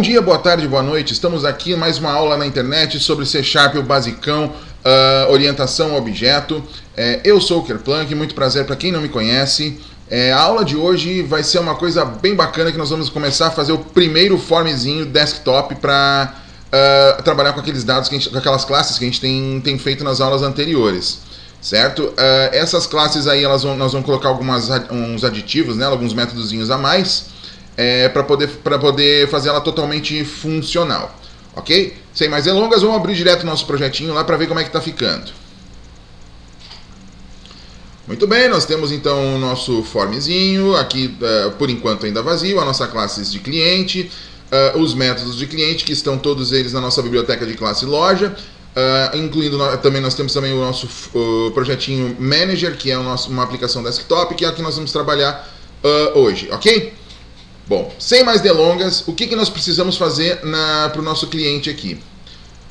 Bom dia, boa tarde, boa noite. Estamos aqui em mais uma aula na internet sobre C#, o basicão, orientação ao objeto. Eu sou o Kerplunk, muito prazer para quem não me conhece. A aula de hoje vai ser uma coisa bem bacana, que nós vamos começar a fazer o primeiro formzinho desktop para trabalhar com aqueles dados, com aquelas classes que a gente tem feito nas aulas anteriores. Certo? Essas classes aí, nós vamos colocar uns aditivos, né, alguns métodozinhos a mais, para poder fazer ela totalmente funcional. Ok? Sem mais delongas, vamos abrir direto o nosso projetinho lá para ver como é que está ficando. Muito bem, nós temos então o nosso formzinho, aqui por enquanto ainda vazio, a nossa classe de cliente, os métodos de cliente, que estão todos eles na nossa biblioteca de classe loja, incluindo também, nós temos também o nosso projetinho Manager, que é uma aplicação desktop, que é a que nós vamos trabalhar hoje, ok? Bom, sem mais delongas, o que nós precisamos fazer para o nosso cliente aqui?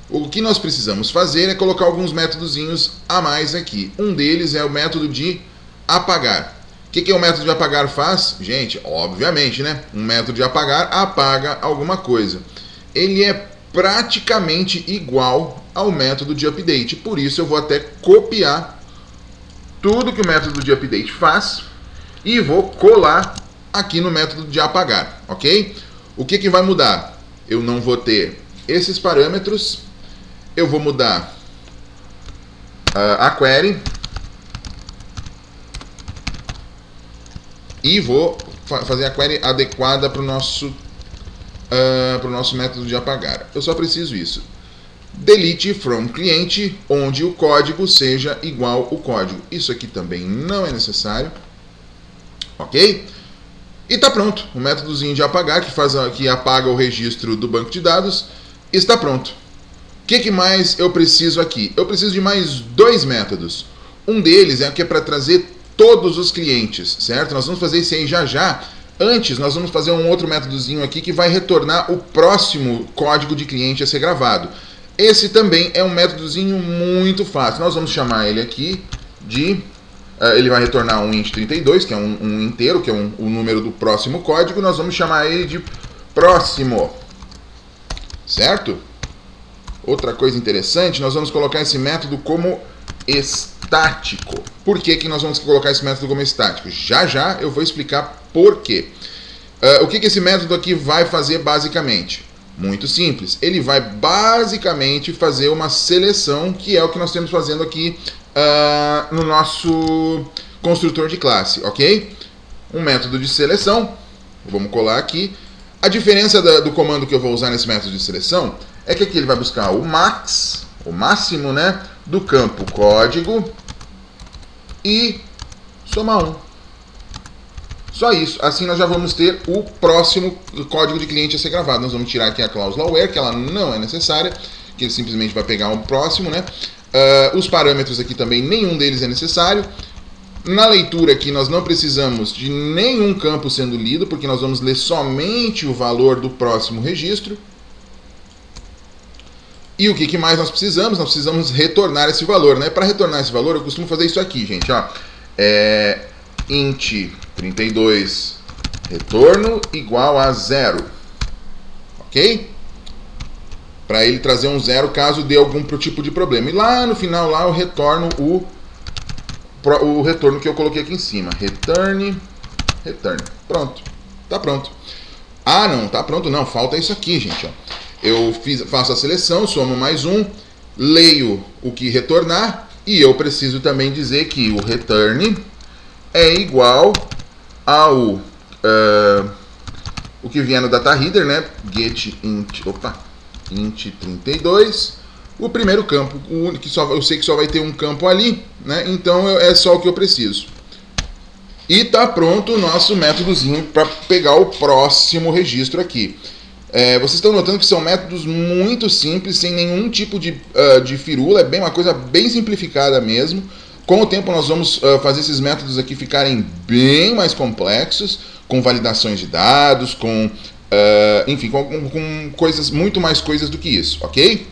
O que nós precisamos fazer é colocar alguns métodozinhos a mais aqui. Um deles é o método de apagar. O que o método de apagar faz? Gente, obviamente, né? Um método de apagar apaga alguma coisa. Ele é praticamente igual ao método de update. Por isso eu vou até copiar tudo que o método de update faz e vou colar aqui no método de apagar, ok? O que vai mudar? Eu não vou ter esses parâmetros. Eu vou mudar a query e vou fazer a query adequada para o nosso método de apagar. Eu só preciso isso. Delete from cliente, onde o código seja igual ao código. Isso aqui também não é necessário, ok? E está pronto. O métodozinho de apagar, que apaga o registro do banco de dados, está pronto. O que mais eu preciso aqui? Eu preciso de mais dois métodos. Um deles é para trazer todos os clientes, certo? Nós vamos fazer isso aí já. Antes, nós vamos fazer um outro métodozinho aqui que vai retornar o próximo código de cliente a ser gravado. Esse também é um métodozinho muito fácil. Nós vamos chamar ele aqui de... ele vai retornar um int32, que é um inteiro, que é o número do próximo código. Nós vamos chamar ele de próximo. Certo? Outra coisa interessante, nós vamos colocar esse método como estático. Por que nós vamos colocar esse método como estático? Já eu vou explicar por quê. O que esse método aqui vai fazer basicamente? Muito simples. Ele vai basicamente fazer uma seleção, que é o que nós temos fazendo aqui no nosso construtor de classe, ok? Um método de seleção. Vamos colar aqui. A diferença do comando que eu vou usar nesse método de seleção é que aqui ele vai buscar o max, o máximo, né, do campo código e somar 1. Só isso. Assim nós já vamos ter o próximo código de cliente a ser gravado. Nós vamos tirar aqui a cláusula where, que ela não é necessária, que ele simplesmente vai pegar o próximo, né? Os parâmetros aqui também, nenhum deles é necessário. Na leitura aqui nós não precisamos de nenhum campo sendo lido, porque nós vamos ler somente o valor do próximo registro. E o que mais nós precisamos? Nós precisamos retornar esse valor, né? Para retornar esse valor eu costumo fazer isso aqui, gente, ó. Int32 retorno igual a 0, ok? Para ele trazer um 0 caso dê algum tipo de problema. E lá no final lá eu retorno o retorno que eu coloquei aqui em cima. Return. Pronto. Tá pronto. Ah, não, tá pronto não. Falta isso aqui, gente, ó. Eu faço a seleção, somo mais um, leio o que retornar e eu preciso também dizer que o return é igual ao o que vier no data header, né? Get int32, o primeiro campo, o único que eu sei que só vai ter um campo ali, né? Então é só o que eu preciso. E tá pronto o nosso métodozinho para pegar o próximo registro aqui. Vocês estão notando que são métodos muito simples, sem nenhum tipo de firula, é uma coisa bem simplificada mesmo. Com o tempo nós vamos fazer esses métodos aqui ficarem bem mais complexos, com validações de dados, enfim, com coisas, muito mais coisas do que isso, ok?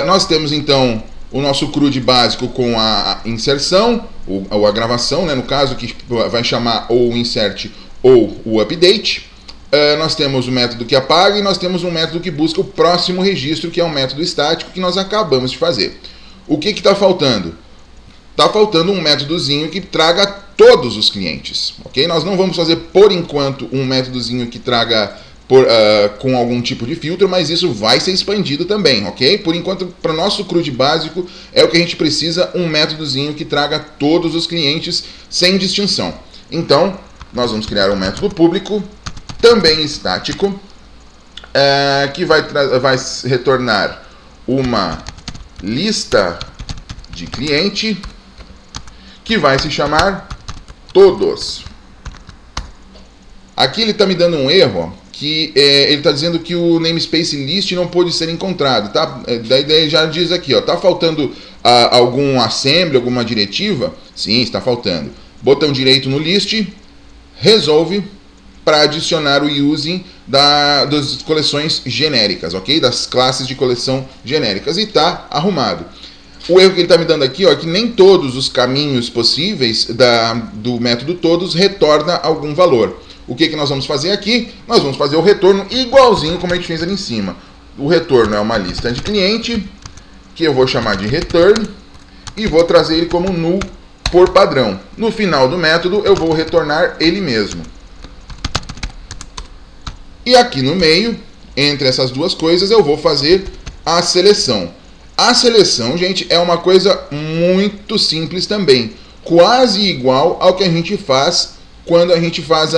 Nós temos então o nosso CRUD básico com a inserção, ou a gravação, né, no caso, que vai chamar ou o insert ou o update. nós temos o método que apaga e nós temos um método que busca o próximo registro, que é um método estático que nós acabamos de fazer. O que está faltando? Está faltando um métodozinho que traga todos os clientes, ok? Nós não vamos fazer, por enquanto, um métodozinho que traga com algum tipo de filtro, mas isso vai ser expandido também, ok? Por enquanto, para o nosso CRUD básico, é o que a gente precisa, um métodozinho que traga todos os clientes sem distinção. Então, nós vamos criar um método público, também estático, que vai retornar uma lista de cliente, que vai se chamar todos. Aqui ele está me dando um erro, que ele está dizendo que o namespace list não pôde ser encontrado, tá? Daí já diz aqui, ó, tá faltando algum assembly, alguma diretiva? Sim, está faltando. Botão direito no list, resolve para adicionar o using das coleções genéricas, ok? Das classes de coleção genéricas, e está arrumado. O erro que ele está me dando aqui, ó, é que nem todos os caminhos possíveis do método todos retorna algum valor. O que nós vamos fazer aqui? Nós vamos fazer o retorno igualzinho como a gente fez ali em cima. O retorno é uma lista de cliente, que eu vou chamar de return, e vou trazer ele como null por padrão. No final do método, eu vou retornar ele mesmo. E aqui no meio, entre essas duas coisas, eu vou fazer a seleção. A seleção, gente, é uma coisa muito simples também. Quase igual ao que a gente faz quando a gente faz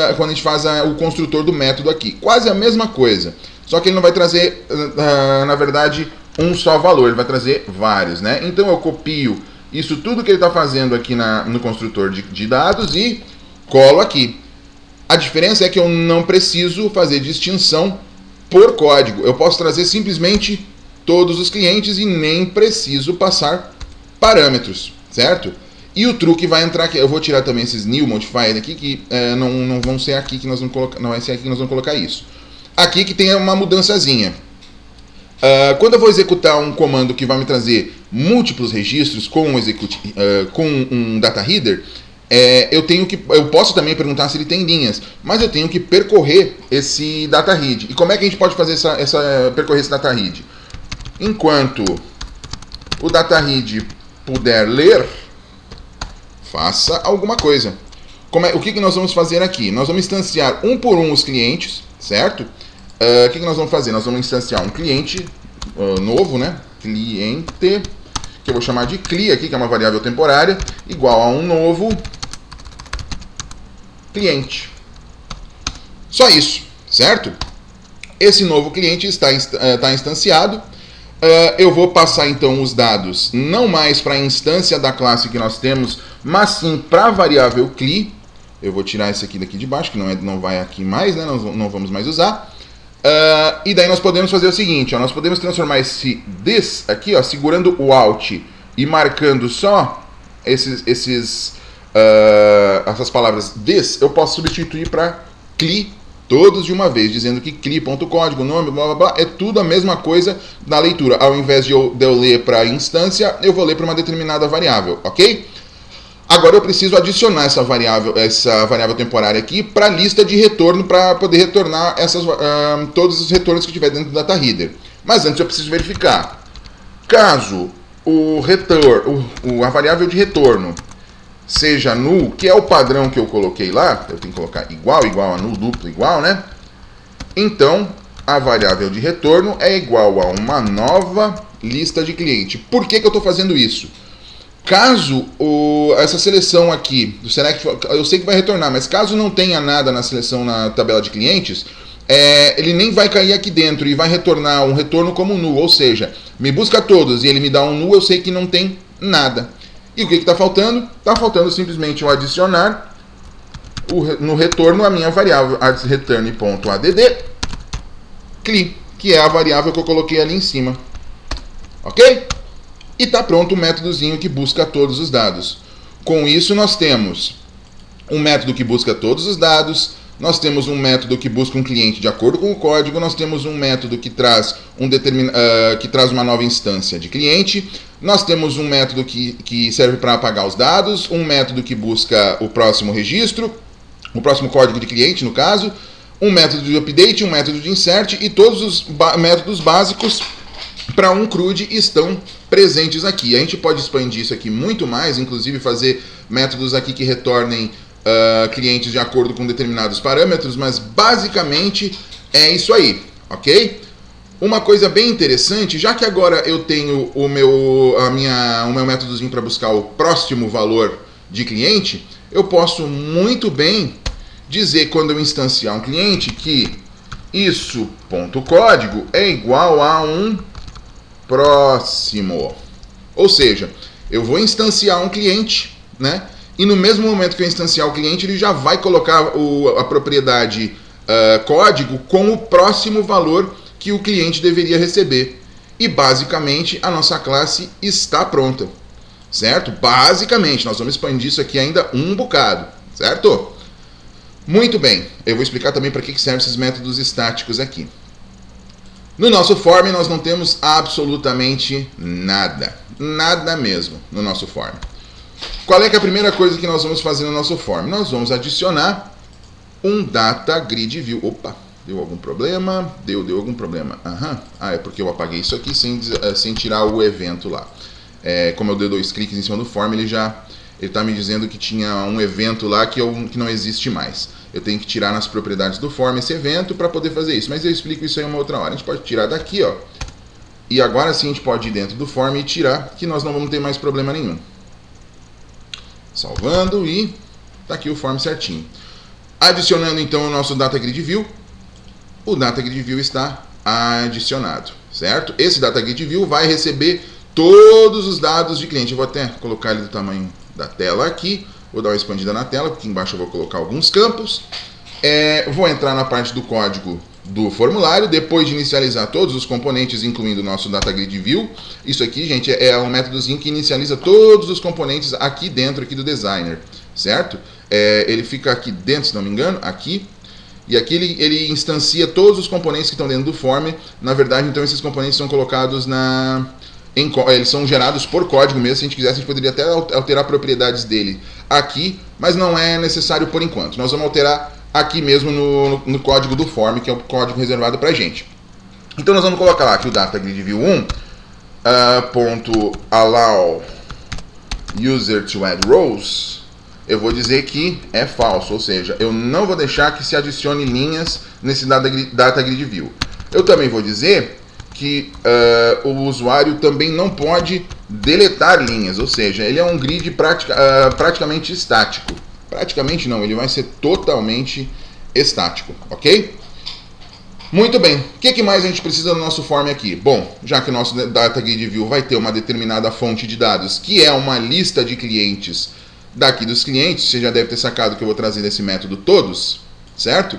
o construtor do método aqui. Quase a mesma coisa. Só que ele não vai trazer, na verdade, um só valor. Ele vai trazer vários, né? Então eu copio isso tudo que ele está fazendo aqui no construtor de dados e colo aqui. A diferença é que eu não preciso fazer distinção por código. Eu posso trazer simplesmente todos os clientes e nem preciso passar parâmetros, certo? E o truque vai entrar aqui. Eu vou tirar também esses new modifier aqui, que não vão ser aqui que nós vamos colocar. Não vai ser aqui que nós vamos colocar isso. Aqui que tem uma mudançazinha. Quando eu vou executar um comando que vai me trazer múltiplos registros com um data header, eu posso também perguntar se ele tem linhas, mas eu tenho que percorrer esse data read. E como é que a gente pode fazer percorrer esse data read? Enquanto o data read puder ler, faça alguma coisa. O que nós vamos fazer aqui? Nós vamos instanciar um por um os clientes, certo? O que nós vamos fazer? Nós vamos instanciar um cliente novo, né? Cliente, que eu vou chamar de cli aqui, que é uma variável temporária, igual a um novo cliente. Só isso, certo? Esse novo cliente está instanciado. Eu vou passar então os dados não mais para a instância da classe que nós temos, mas sim para a variável cli. Eu vou tirar esse aqui daqui de baixo, que não vai aqui mais, né? Nós não vamos mais usar. E daí nós podemos fazer o seguinte, ó, nós podemos transformar esse this aqui, ó, segurando o Alt e marcando só essas palavras this, eu posso substituir para cli todos de uma vez, dizendo que cli.código, nome, blá blá blá, é tudo a mesma coisa na leitura. Ao invés de eu ler para a instância, eu vou ler para uma determinada variável, ok? Agora eu preciso adicionar essa variável temporária aqui para a lista de retorno, para poder retornar todos os retornos que tiver dentro do data header. Mas antes eu preciso verificar. Caso a variável de retorno seja null, que é o padrão que eu coloquei lá, eu tenho que colocar igual a null, duplo igual, né? Então, a variável de retorno é igual a uma nova lista de cliente. Por que eu estou fazendo isso? Caso essa seleção aqui, do select, eu sei que vai retornar, mas caso não tenha nada na seleção na tabela de clientes, ele nem vai cair aqui dentro e vai retornar um retorno como null, ou seja, me busca todos e ele me dá um null, eu sei que não tem nada. E o que está faltando? Está faltando simplesmente eu adicionar no retorno a minha variável return.add cli, que é a variável que eu coloquei ali em cima. Ok? E está pronto o métodozinho que busca todos os dados. Com isso nós temos um método que busca todos os dados, nós temos um método que busca um cliente de acordo com o código, nós temos um método que traz, que traz uma nova instância de cliente, nós temos um método que serve para apagar os dados, um método que busca o próximo registro, o próximo código de cliente no caso, um método de update, um método de insert e todos os métodos básicos para um CRUD estão presentes aqui. A gente pode expandir isso aqui muito mais, inclusive fazer métodos aqui que retornem clientes de acordo com determinados parâmetros, mas basicamente é isso aí, ok? Uma coisa bem interessante, já que agora eu tenho o meu métodozinho para buscar o próximo valor de cliente, eu posso muito bem dizer, quando eu instanciar um cliente, que isso.código é igual a um próximo. Ou seja, eu vou instanciar um cliente, né? E no mesmo momento que eu instanciar o cliente, ele já vai colocar a propriedade código com o próximo valor que o cliente deveria receber. E basicamente a nossa classe está pronta, certo? Basicamente, nós vamos expandir isso aqui ainda um bocado, certo? Muito bem, eu vou explicar também para que servem esses métodos estáticos aqui. No nosso form nós não temos absolutamente nada, nada mesmo no nosso form. Qual é que é a primeira coisa que nós vamos fazer no nosso form? Nós vamos adicionar um data grid view. Opa, deu algum problema? Deu algum problema. Ah, é porque eu apaguei isso aqui sem tirar o evento lá. Como eu dei 2 cliques em cima do form, ele está me dizendo que tinha um evento lá que não existe mais. Eu tenho que tirar nas propriedades do form esse evento para poder fazer isso. Mas eu explico isso aí uma outra hora. A gente pode tirar daqui, ó. E agora sim a gente pode ir dentro do form e tirar, que nós não vamos ter mais problema nenhum. Salvando e tá aqui o form certinho. Adicionando então o nosso Data Grid View. O Data Grid View está adicionado, certo? Esse Data Grid View vai receber todos os dados de cliente. Eu vou até colocar ele do tamanho da tela aqui. Vou dar uma expandida na tela, porque aqui embaixo eu vou colocar alguns campos. Vou entrar na parte do código do formulário, depois de inicializar todos os componentes, incluindo o nosso Data Grid View. Isso aqui, gente, é um métodozinho que inicializa todos os componentes aqui dentro aqui do designer, certo? Ele fica aqui dentro, se não me engano, aqui. E aqui ele instancia todos os componentes que estão dentro do form. Na verdade, então, esses componentes são colocados eles são gerados por código mesmo. Se a gente quisesse, a gente poderia até alterar propriedades dele aqui, mas não é necessário por enquanto. Nós vamos alterar aqui mesmo no código do form, que é o código reservado para a gente. Então nós vamos colocar lá que o Data Grid View 1 .allow user to add rows, eu vou dizer que é falso, ou seja, eu não vou deixar que se adicione linhas nesse Data Grid View. Eu também vou dizer que o usuário também não pode deletar linhas, ou seja, ele é um grid praticamente estático. Praticamente não, ele vai ser totalmente estático, ok? Muito bem, o que mais a gente precisa no nosso form aqui? Bom, já que o nosso Data Grid View vai ter uma determinada fonte de dados, que é uma lista de clientes daqui dos clientes, você já deve ter sacado que eu vou trazer desse método todos, certo?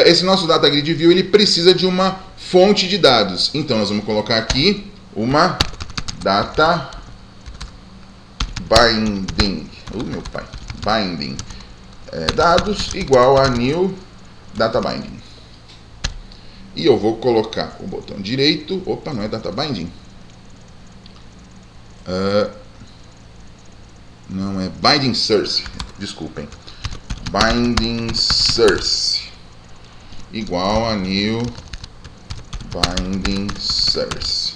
Esse nosso Data Grid View ele precisa de uma fonte de dados, então nós vamos colocar aqui uma data binding, binding dados igual a new data binding. E eu vou colocar o botão direito, opa, não é data binding, não é binding source, desculpem, binding source igual a new binding source.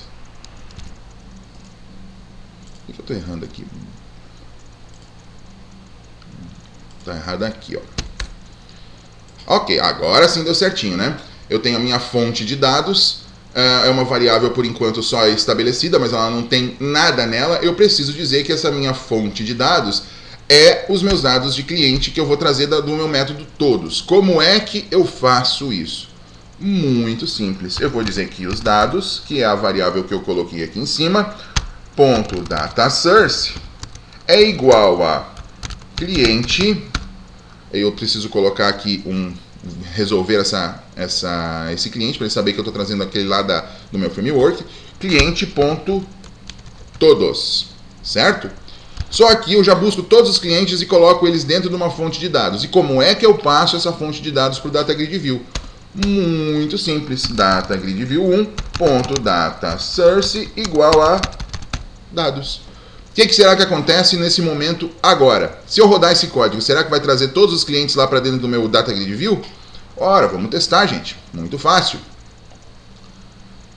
O que eu estou errando aqui? Está errado aqui, ó. Ok, agora sim deu certinho, né? Eu tenho a minha fonte de dados, é uma variável por enquanto só estabelecida, mas ela não tem nada nela. Eu preciso dizer que essa minha fonte de dados é os meus dados de cliente que eu vou trazer do meu método todos. Como é que eu faço isso? Muito simples. Eu vou dizer que os dados, que é a variável que eu coloquei aqui em cima, ponto data source, é igual a cliente. Eu preciso colocar aqui resolver esse cliente, para ele saber que eu estou trazendo aquele lá do meu framework, cliente.todos, certo? Só aqui eu já busco todos os clientes e coloco eles dentro de uma fonte de dados. E como é que eu passo essa fonte de dados para o Data Grid View? Muito simples, Data Grid View 1.data source igual a dados. O que será que acontece nesse momento agora? Se eu rodar esse código, será que vai trazer todos os clientes lá para dentro do meu Data Grid View? Ora, vamos testar, gente. Muito fácil.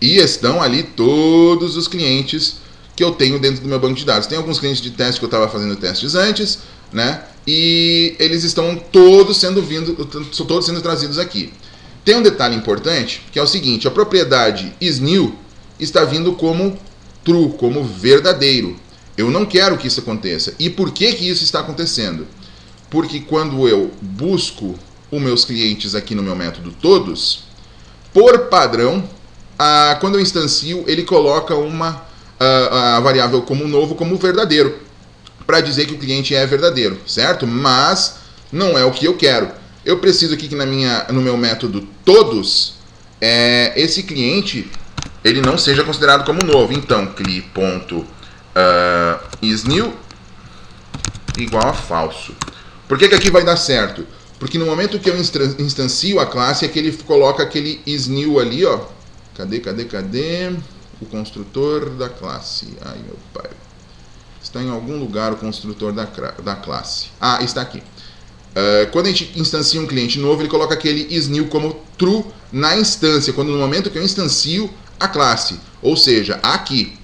E estão ali todos os clientes que eu tenho dentro do meu banco de dados. Tem alguns clientes de teste que eu estava fazendo testes antes, né? E eles estão todos sendo trazidos aqui. Tem um detalhe importante, que é o seguinte: a propriedade isNew está vindo como true, como verdadeiro. Eu não quero que isso aconteça. E por que isso está acontecendo? Porque quando eu busco os meus clientes aqui no meu método todos, por padrão, quando eu instancio, ele coloca a variável como novo, como verdadeiro, para dizer que o cliente é verdadeiro, certo? Mas não é o que eu quero. Eu preciso aqui que no meu método todos, esse cliente ele não seja considerado como novo. Então, cli.isNew igual a falso. Por que aqui vai dar certo? Porque no momento que eu instancio a classe, é que ele coloca aquele isNew ali, ó. Cadê o construtor da classe? Ai, meu pai. Está em algum lugar o construtor da classe. Ah, está aqui. Quando a gente instancia um cliente novo, ele coloca aquele isNew como true na instância, quando no momento que eu instancio a classe, ou seja, aqui.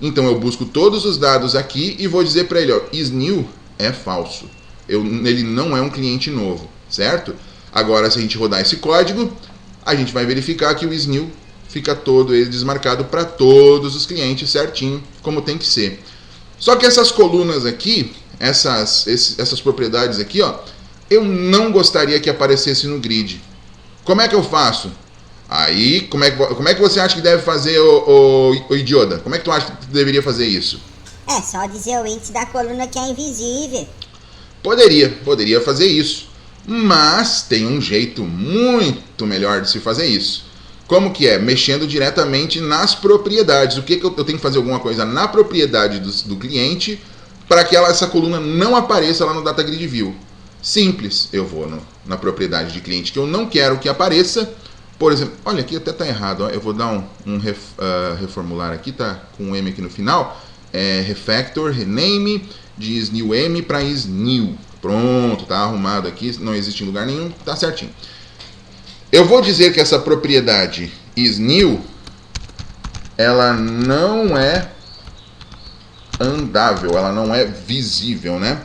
Então eu busco todos os dados aqui e vou dizer para ele, ó, isNew é falso. Ele não é um cliente novo, certo? Agora, se a gente rodar esse código, a gente vai verificar que o isNew fica todo ele desmarcado para todos os clientes certinho, como tem que ser. Só que essas colunas aqui, essas propriedades aqui, ó, eu não gostaria que aparecesse no grid. Como é que eu faço? Aí, como é que você acha que deve fazer, o idiota? Como é que tu acha que tu deveria fazer isso? É só dizer o índice da coluna que é invisível. Poderia fazer isso. Mas tem um jeito muito melhor de se fazer isso. Como que é? Mexendo diretamente nas propriedades. O que eu tenho que fazer alguma coisa na propriedade do cliente para que essa coluna não apareça lá no Data Grid View. Simples. Eu vou na propriedade de cliente que eu não quero que apareça. Por exemplo, olha, aqui até está errado. Ó. Eu vou dar reformular aqui, tá com um M aqui no final. Refactor, rename de isNew M para isNew. Pronto, tá arrumado aqui, não existe em lugar nenhum, tá certinho. Eu vou dizer que essa propriedade isNew, ela não é andável, ela não é visível, né?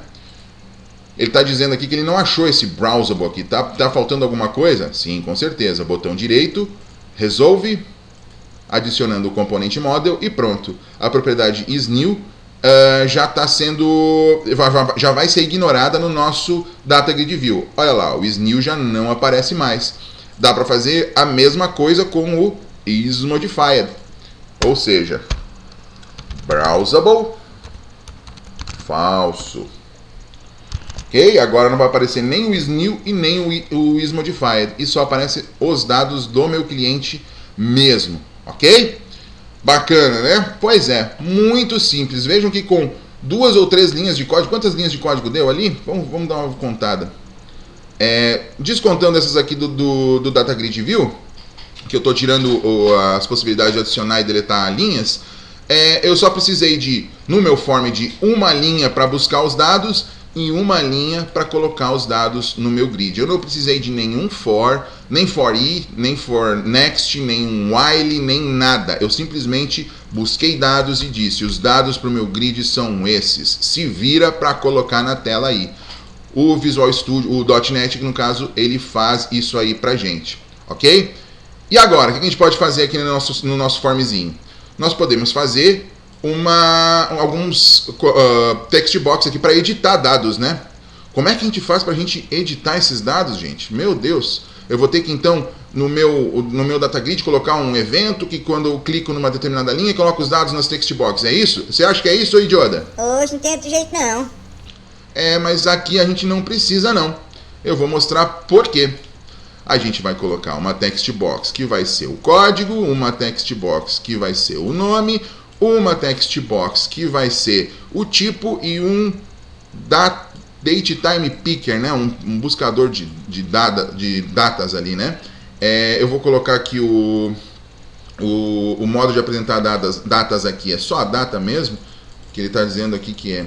Ele está dizendo aqui que ele não achou esse browsable aqui, tá faltando alguma coisa? Sim, com certeza. Botão direito, resolve, adicionando o componente model e pronto. A propriedade isNew já vai ser ignorada no nosso Data Grid View. Olha lá, o isNew já não aparece mais. Dá para fazer a mesma coisa com o isModified, ou seja, browsable falso. Ok? Agora não vai aparecer nem o isNew e nem o isModified, e só aparecem os dados do meu cliente mesmo. Ok? Bacana, né? Pois é, muito simples. Vejam que com 2 ou 3 linhas de código, quantas linhas de código deu ali? Vamos dar uma contada. Descontando essas aqui do Data Grid View, que eu estou tirando as possibilidades de adicionar e deletar linhas, eu só precisei no meu form de uma linha para buscar os dados e uma linha para colocar os dados no meu grid. Eu não precisei de nenhum for, nem for i, nem for next, nem um while, nem nada. Eu simplesmente busquei dados e disse, os dados para o meu grid são esses. Se vira para colocar na tela aí. O Visual Studio, o .NET, que no caso, ele faz isso aí pra gente, ok? E agora, o que a gente pode fazer aqui no nosso formzinho? Nós podemos fazer alguns text box aqui para editar dados, né? Como é que a gente faz para a gente editar esses dados, gente? Meu Deus! Eu vou ter que, então, no meu Data Grid, colocar um evento que quando eu clico numa determinada linha, coloca os dados nas text box. É isso? Você acha que é isso, idiota? Hoje não tem outro jeito, não. Mas aqui a gente não precisa, não. Eu vou mostrar por quê. A gente vai colocar uma text box que vai ser o código, uma text box que vai ser o nome, uma text box que vai ser o tipo e um date time picker, né? Um buscador de datas ali, né? Eu vou colocar aqui o modo de apresentar datas aqui é só a data mesmo, que ele está dizendo aqui que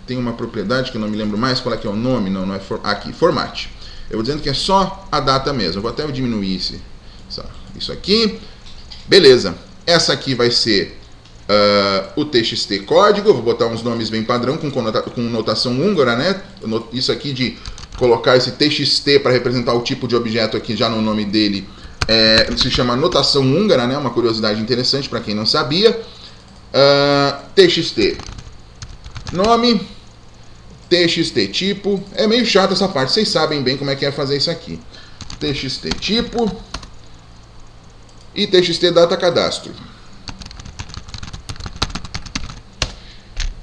tem uma propriedade que eu não me lembro mais qual é que é o nome, não é aqui, format. Eu vou dizendo que é só a data mesmo. Eu vou até diminuir isso aqui. Beleza. Essa aqui vai ser o TXT código. Eu vou botar uns nomes bem padrão com notação húngara, né? Isso aqui de colocar esse TXT para representar o tipo de objeto aqui já no nome dele se chama notação húngara, né? Uma curiosidade interessante para quem não sabia. TXT nome, TXT tipo. É meio chato essa parte, vocês sabem bem como é que é fazer isso aqui. TXT tipo e TXT data cadastro.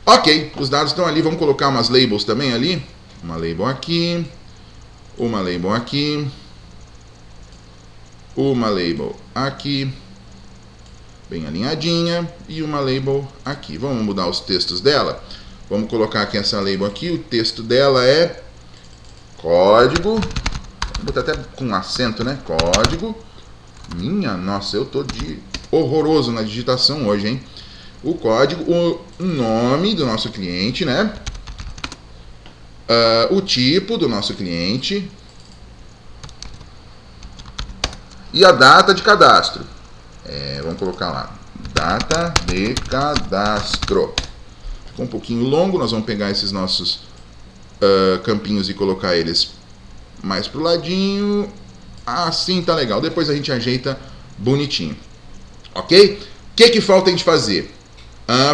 Ok, os dados estão ali, vamos colocar umas labels também ali. Uma label aqui, uma label aqui, uma label aqui, bem alinhadinha, e uma label aqui. Vamos mudar os textos dela. Vamos colocar aqui essa label aqui, o texto dela é código, vou botar até com acento, né? Código. Minha nossa, eu tô de horroroso na digitação hoje, hein? O código, o nome do nosso cliente, né? O tipo do nosso cliente e a data de cadastro. Vamos colocar lá, data de cadastro. Ficou um pouquinho longo, nós vamos pegar esses nossos campinhos e colocar eles mais pro ladinho. Assim tá legal. Depois a gente ajeita bonitinho. Ok? O que falta a gente fazer?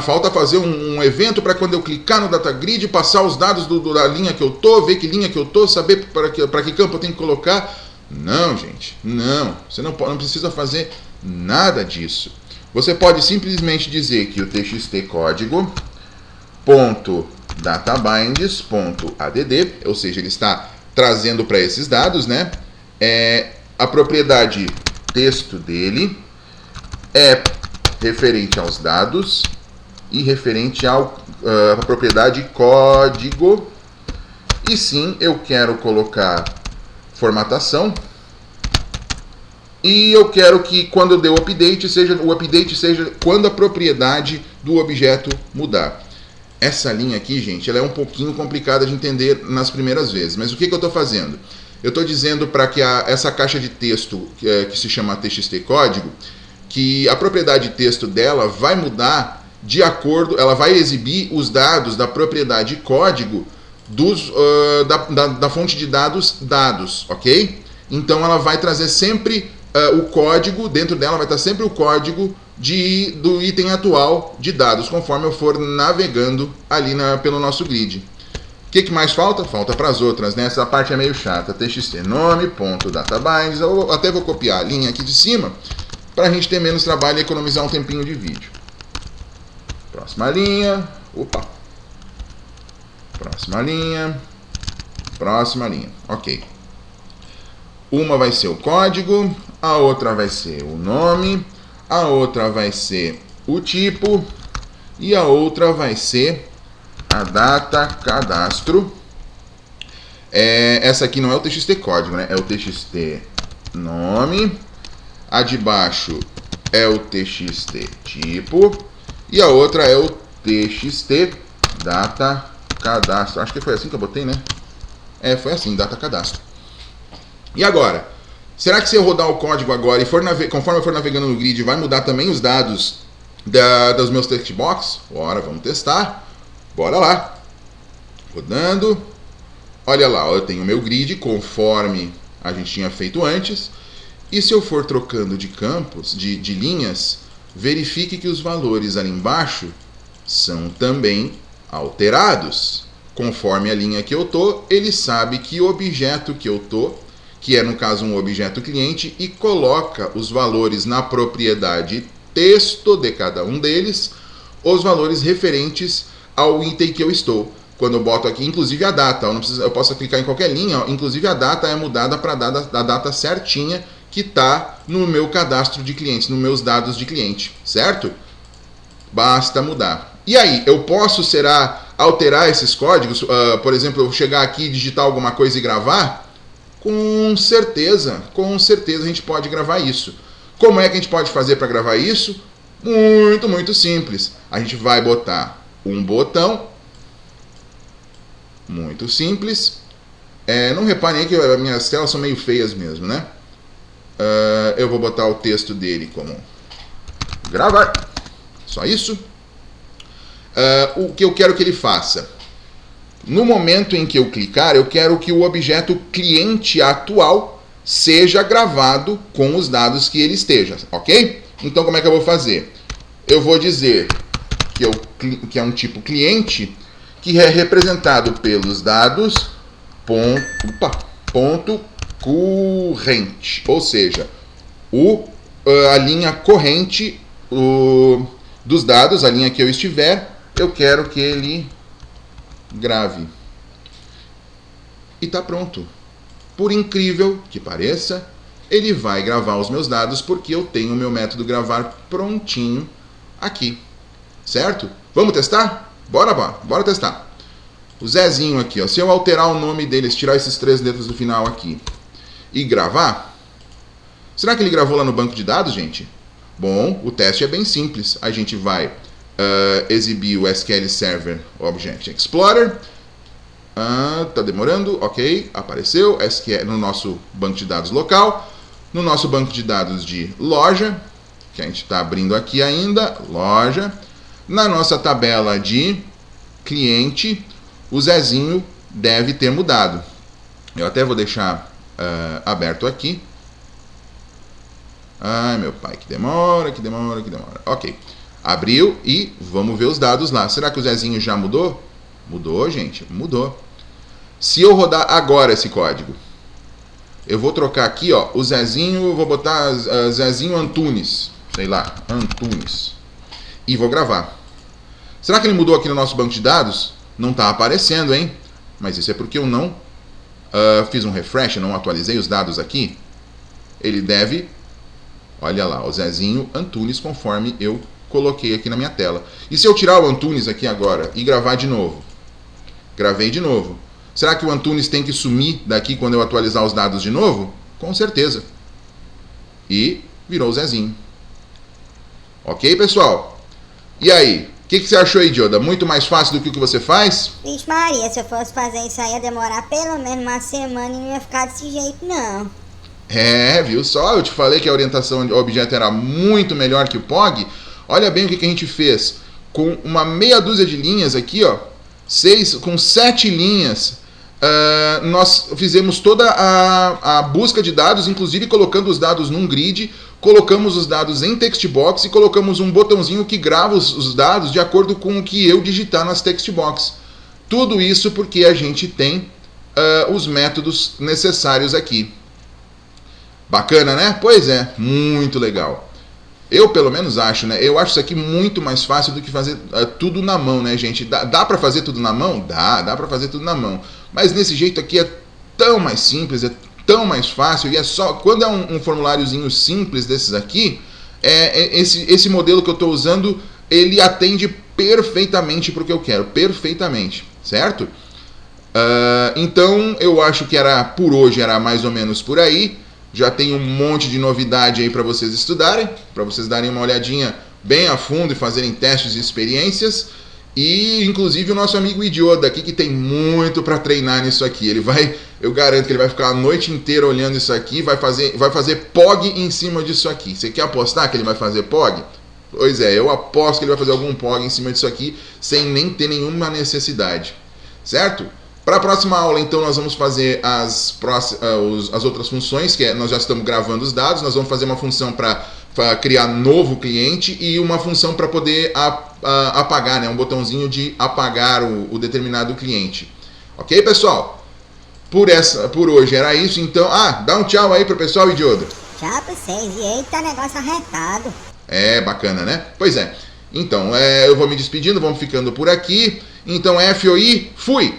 Falta fazer um evento para quando eu clicar no data grid, passar os dados da linha que eu tô, ver que linha que eu tô, saber para que campo eu tenho que colocar. Não, gente, não. Você não precisa fazer nada disso. Você pode simplesmente dizer que o txt código .databinds.add, ou seja, ele está trazendo para esses dados, né? A propriedade texto dele é referente aos dados e referente à propriedade código. E sim, eu quero colocar formatação. E eu quero que quando eu der o update seja quando a propriedade do objeto mudar. Essa linha aqui, gente, ela é um pouquinho complicada de entender nas primeiras vezes. Mas o que eu estou fazendo? Eu estou dizendo para que essa caixa de texto, que se chama txt código, que a propriedade de texto dela vai mudar de acordo, ela vai exibir os dados da propriedade código da fonte de dados, ok? Então ela vai trazer sempre o código, dentro dela vai estar sempre o código do item atual de dados, conforme eu for navegando ali pelo nosso grid. O que mais falta? Falta para as outras, né? Essa parte é meio chata. TXT nome.databinds. Eu até vou copiar a linha aqui de cima para a gente ter menos trabalho e economizar um tempinho de vídeo. Próxima linha. Opa. Próxima linha. Próxima linha. Ok. Uma vai ser o código, a outra vai ser o nome, a outra vai ser o tipo e a outra vai ser a data cadastro. Essa aqui não é o txt código, né? É o txt nome. A de baixo é o txt tipo e a outra é o txt data cadastro. Acho que foi assim que eu botei, né? Foi assim, data cadastro. E agora? Será que se eu rodar o código agora e conforme eu for navegando no grid, vai mudar também os dados dos meus text box? Bora, vamos testar. Bora lá. Rodando. Olha lá, eu tenho o meu grid conforme a gente tinha feito antes. E se eu for trocando de campos, de linhas, verifique que os valores ali embaixo são também alterados. Conforme a linha que eu tô, ele sabe que objeto que eu tô, que é no caso um objeto cliente, e coloca os valores na propriedade texto de cada um deles, os valores referentes ao item que eu estou. Quando eu boto aqui, inclusive a data, eu posso clicar em qualquer linha, inclusive a data é mudada para a data certinha que está no meu cadastro de clientes, nos meus dados de cliente, certo? Basta mudar. E aí, eu posso, alterar esses códigos? Por exemplo, eu chegar aqui, digitar alguma coisa e gravar? Com certeza a gente pode gravar isso. Como é que a gente pode fazer para gravar isso? Muito, muito simples. A gente vai botar um botão, muito simples, Não reparem aí que as minhas telas são meio feias mesmo, né? Eu vou botar o texto dele como gravar. Só isso. O que eu quero que ele faça? No momento em que eu clicar, eu quero que o objeto cliente atual seja gravado com os dados que ele esteja, ok? Então, como é que eu vou fazer? Eu vou dizer que é um tipo cliente que é representado pelos dados ponto corrente, ou seja, a linha corrente dos dados, a linha que eu estiver, eu quero que ele grave. E está pronto. Por incrível que pareça, ele vai gravar os meus dados porque eu tenho o meu método gravar prontinho aqui. Certo? Vamos testar? Bora testar. O Zezinho aqui, ó, se eu alterar o nome dele, tirar esses 3 letras do final aqui e gravar, será que ele gravou lá no banco de dados, gente? Bom, o teste é bem simples. A gente vai exibir o SQL Server Object Explorer. Tá demorando, ok, apareceu SQL no nosso banco de dados local. No nosso banco de dados de loja, que a gente está abrindo aqui ainda, loja. Na nossa tabela de cliente, o Zezinho deve ter mudado. Eu até vou deixar aberto aqui. Ai, meu pai, que demora. Ok, abriu e vamos ver os dados lá. Será que o Zezinho já mudou? Mudou, gente, mudou. Se eu rodar agora esse código, eu vou trocar aqui, ó, o Zezinho, vou botar Zezinho Antunes, sei lá, Antunes, e vou gravar. Será que ele mudou aqui no nosso banco de dados? Não está aparecendo, hein? Mas isso é porque eu não fiz um refresh, não atualizei os dados aqui. Ele deve, olha lá, o Zezinho Antunes, conforme eu coloquei aqui na minha tela. E se eu tirar o Antunes aqui agora e gravar de novo? Gravei de novo. Será que o Antunes tem que sumir daqui quando eu atualizar os dados de novo? Com certeza. E virou o Zezinho. Ok, pessoal? E aí? O que você achou aí, Dioda? Muito mais fácil do que o que você faz? Vixe Maria, se eu fosse fazer isso aí ia demorar pelo menos uma semana e não ia ficar desse jeito, não. Viu só? Eu te falei que a orientação de objeto era muito melhor que o POG. Olha bem o que a gente fez. Com uma meia dúzia de linhas aqui, ó, com 7 linhas, nós fizemos toda a busca de dados, inclusive colocando os dados num grid, colocamos os dados em text box e colocamos um botãozinho que grava os dados de acordo com o que eu digitar nas text box. Tudo isso porque a gente tem os métodos necessários aqui. Bacana, né? Pois é, muito legal. Eu, pelo menos, acho, né? Eu acho isso aqui muito mais fácil do que fazer tudo na mão, né, gente? Dá pra fazer tudo na mão? Dá pra fazer tudo na mão. Mas nesse jeito aqui é tão mais simples, é tão mais fácil. E é só... Quando é um formuláriozinho simples desses aqui, esse modelo que eu estou usando, ele atende perfeitamente pro que eu quero. Perfeitamente, certo? Então, eu acho que por hoje era mais ou menos por aí. Já tem um monte de novidade aí para vocês estudarem, para vocês darem uma olhadinha bem a fundo e fazerem testes e experiências. E inclusive o nosso amigo Idioda aqui, que tem muito para treinar nisso aqui. Eu garanto que ele vai ficar a noite inteira olhando isso aqui, vai fazer POG em cima disso aqui. Você quer apostar que ele vai fazer POG? Pois é, eu aposto que ele vai fazer algum POG em cima disso aqui sem nem ter nenhuma necessidade, certo? Para a próxima aula, então, nós vamos fazer as outras funções, nós já estamos gravando os dados, nós vamos fazer uma função para criar novo cliente e uma função para poder apagar, né, um botãozinho de apagar o determinado cliente. Ok, pessoal? Por hoje era isso, então... dá um tchau aí pro pessoal, Idioda. Tchau pra vocês, e eita, negócio arretado. Bacana, né? Pois é. Então, eu vou me despedindo, vamos ficando por aqui. Então, FOI, fui!